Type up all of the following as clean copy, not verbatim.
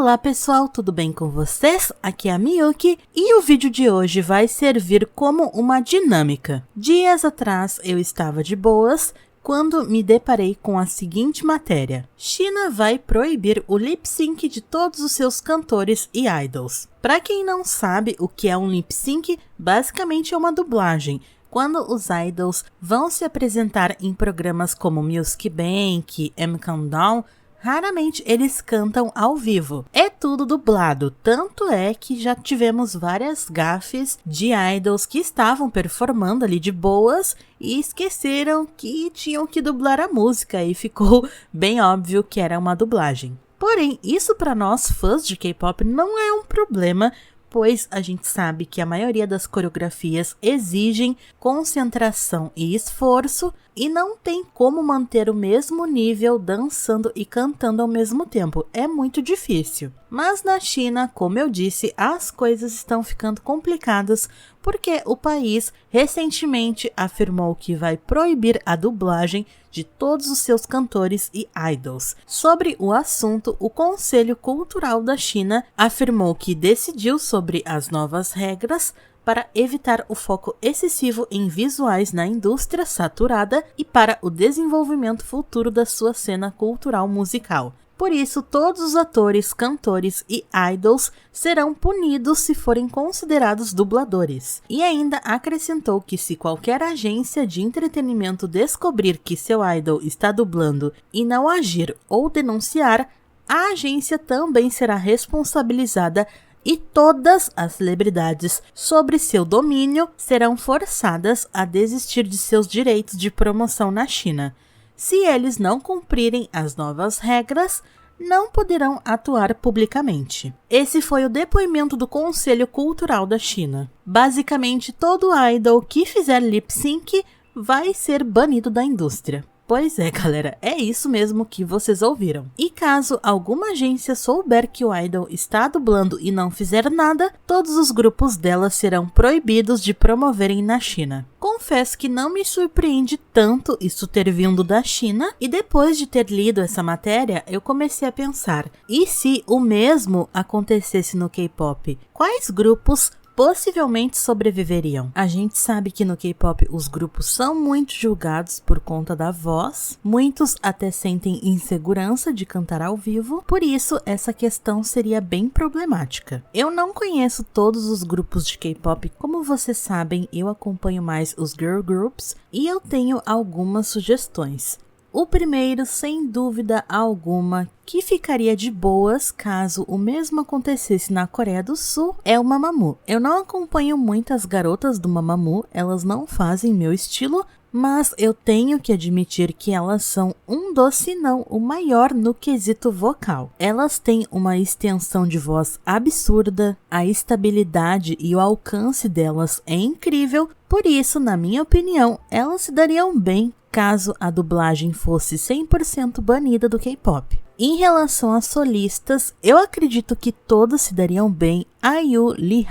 Olá pessoal, tudo bem com vocês? Aqui é a Miyuki e o vídeo de hoje vai servir como uma dinâmica. Dias atrás eu estava de boas quando me deparei com a seguinte matéria: China vai proibir o lip sync de todos os seus cantores e idols. Para quem não sabe o que é um lip sync, basicamente é uma dublagem. Quando os idols vão se apresentar em programas como Music Bank, M Countdown, raramente eles cantam ao vivo. É tudo dublado, tanto é que já tivemos várias gafes de idols que estavam performando ali de boas e esqueceram que tinham que dublar a música e ficou bem óbvio que era uma dublagem. Porém, isso para nós fãs de K-pop não é um problema, pois a gente sabe que a maioria das coreografias exigem concentração e esforço e não tem como manter o mesmo nível dançando e cantando ao mesmo tempo, é muito difícil. Mas na China, como eu disse, as coisas estão ficando complicadas porque o país recentemente afirmou que vai proibir a dublagem de todos os seus cantores e idols. Sobre o assunto, o Conselho Cultural da China afirmou que decidiu sobre as novas regras para evitar o foco excessivo em visuais na indústria saturada e para o desenvolvimento futuro da sua cena cultural musical. Por isso, todos os atores, cantores e idols serão punidos se forem considerados dubladores. E ainda acrescentou que se qualquer agência de entretenimento descobrir que seu idol está dublando e não agir ou denunciar, a agência também será responsabilizada e todas as celebridades sobre seu domínio serão forçadas a desistir de seus direitos de promoção na China. Se eles não cumprirem as novas regras, não poderão atuar publicamente. Esse foi o depoimento do Conselho Cultural da China. Basicamente, todo idol que fizer lip sync vai ser banido da indústria. Pois é, galera, é isso mesmo que vocês ouviram. E caso alguma agência souber que o idol está dublando e não fizer nada, todos os grupos dela serão proibidos de promoverem na China. Confesso que não me surpreende tanto isso ter vindo da China, e depois de ter lido essa matéria, eu comecei a pensar, e se o mesmo acontecesse no K-pop? Quais grupos possivelmente sobreviveriam? A gente sabe que no K-pop os grupos são muito julgados por conta da voz, muitos até sentem insegurança de cantar ao vivo, por isso essa questão seria bem problemática. Eu não conheço todos os grupos de K-pop, como vocês sabem, eu acompanho mais os girl groups e eu tenho algumas sugestões. O primeiro, sem dúvida alguma, que ficaria de boas caso o mesmo acontecesse na Coreia do Sul, é o Mamamoo. Eu não acompanho muitas garotas do Mamamoo, elas não fazem meu estilo, mas eu tenho que admitir que elas são um dos, se não o maior no quesito vocal. Elas têm uma extensão de voz absurda, a estabilidade e o alcance delas é incrível, por isso, na minha opinião, elas se dariam bem caso a dublagem fosse 100% banida do K-pop. Em relação às solistas, eu acredito que todas se dariam bem, IU, Lee,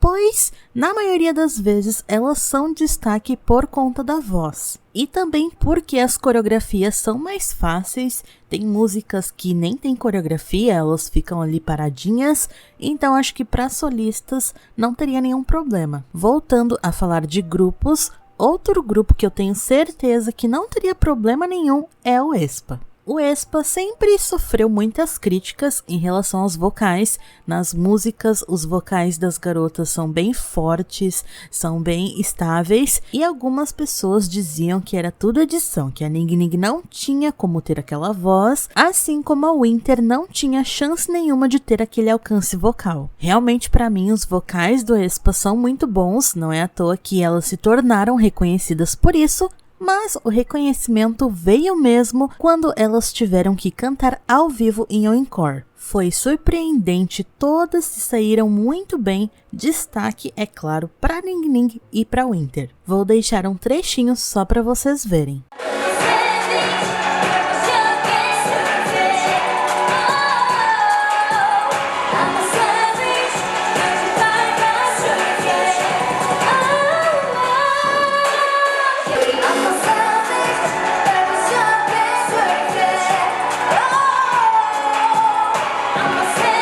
pois na maioria das vezes elas são destaque por conta da voz. E também porque as coreografias são mais fáceis, tem músicas que nem tem coreografia, elas ficam ali paradinhas, então acho que para solistas não teria nenhum problema. Voltando a falar de grupos, outro grupo que eu tenho certeza que não teria problema nenhum é o aespa. O aespa sempre sofreu muitas críticas em relação aos vocais. Nas músicas, os vocais das garotas são bem fortes, são bem estáveis, e algumas pessoas diziam que era tudo edição, que a Ning Ning não tinha como ter aquela voz, assim como a Winter não tinha chance nenhuma de ter aquele alcance vocal. Realmente, para mim, os vocais do aespa são muito bons, não é à toa que elas se tornaram reconhecidas por isso, mas o reconhecimento veio mesmo quando elas tiveram que cantar ao vivo em um encore. Foi surpreendente, todas se saíram muito bem, destaque, é claro, para Ning Ning e para Winter. Vou deixar um trechinho só para vocês verem. I'm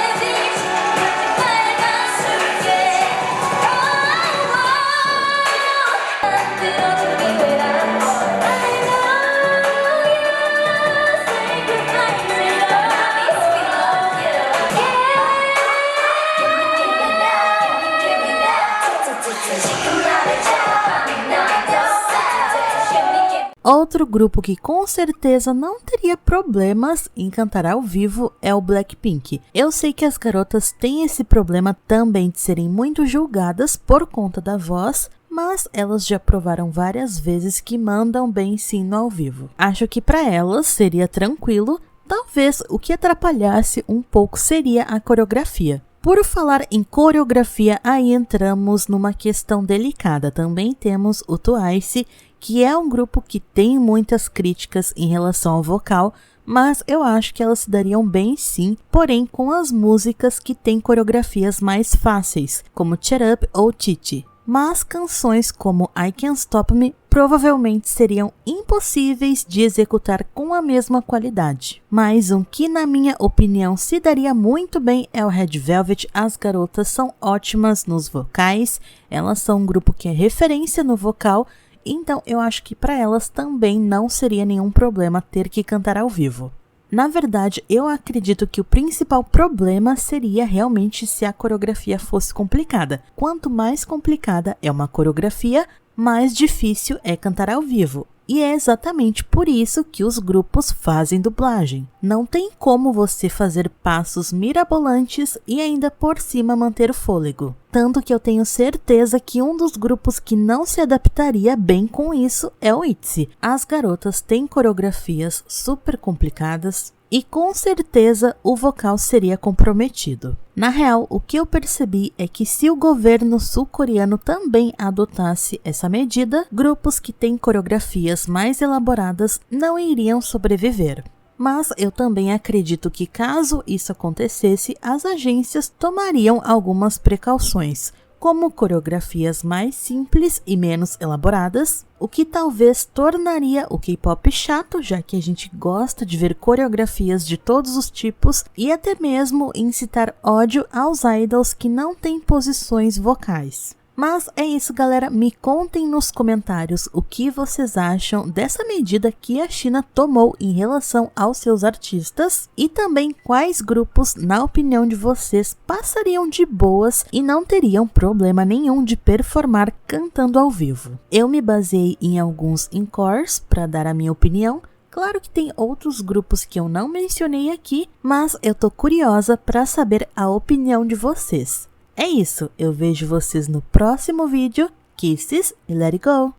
Outro grupo que com certeza não teria problemas em cantar ao vivo é o Blackpink. Eu sei que as garotas têm esse problema também de serem muito julgadas por conta da voz, mas elas já provaram várias vezes que mandam bem sim no ao vivo. Acho que para elas seria tranquilo, talvez o que atrapalhasse um pouco seria a coreografia. Por falar em coreografia, aí entramos numa questão delicada. Também temos o Twice, que é um grupo que tem muitas críticas em relação ao vocal, mas eu acho que elas se dariam bem sim, porém com as músicas que têm coreografias mais fáceis, como Cheer Up ou Titi. Mas canções como I Can't Stop Me provavelmente seriam impossíveis de executar com a mesma qualidade. Mas um que na minha opinião se daria muito bem é o Red Velvet. As garotas são ótimas nos vocais, elas são um grupo que é referência no vocal, então eu acho que para elas também não seria nenhum problema ter que cantar ao vivo. Na verdade, eu acredito que o principal problema seria realmente se a coreografia fosse complicada. Quanto mais complicada é uma coreografia, mais difícil é cantar ao vivo. E é exatamente por isso que os grupos fazem dublagem. Não tem como você fazer passos mirabolantes e ainda por cima manter o fôlego. Tanto que eu tenho certeza que um dos grupos que não se adaptaria bem com isso é o ITZY. As garotas têm coreografias super complicadas e com certeza o vocal seria comprometido. Na real, o que eu percebi é que se o governo sul-coreano também adotasse essa medida, grupos que têm coreografias mais elaboradas não iriam sobreviver. Mas eu também acredito que caso isso acontecesse, as agências tomariam algumas precauções, como coreografias mais simples e menos elaboradas, o que talvez tornaria o K-pop chato, já que a gente gosta de ver coreografias de todos os tipos, e até mesmo incitar ódio aos idols que não têm posições vocais. Mas é isso, galera, me contem nos comentários o que vocês acham dessa medida que a China tomou em relação aos seus artistas e também quais grupos, na opinião de vocês, passariam de boas e não teriam problema nenhum de performar cantando ao vivo. Eu me baseei em alguns encores para dar a minha opinião. Claro que tem outros grupos que eu não mencionei aqui, mas eu tô curiosa para saber a opinião de vocês. É isso, eu vejo vocês no próximo vídeo. Kisses e let it go!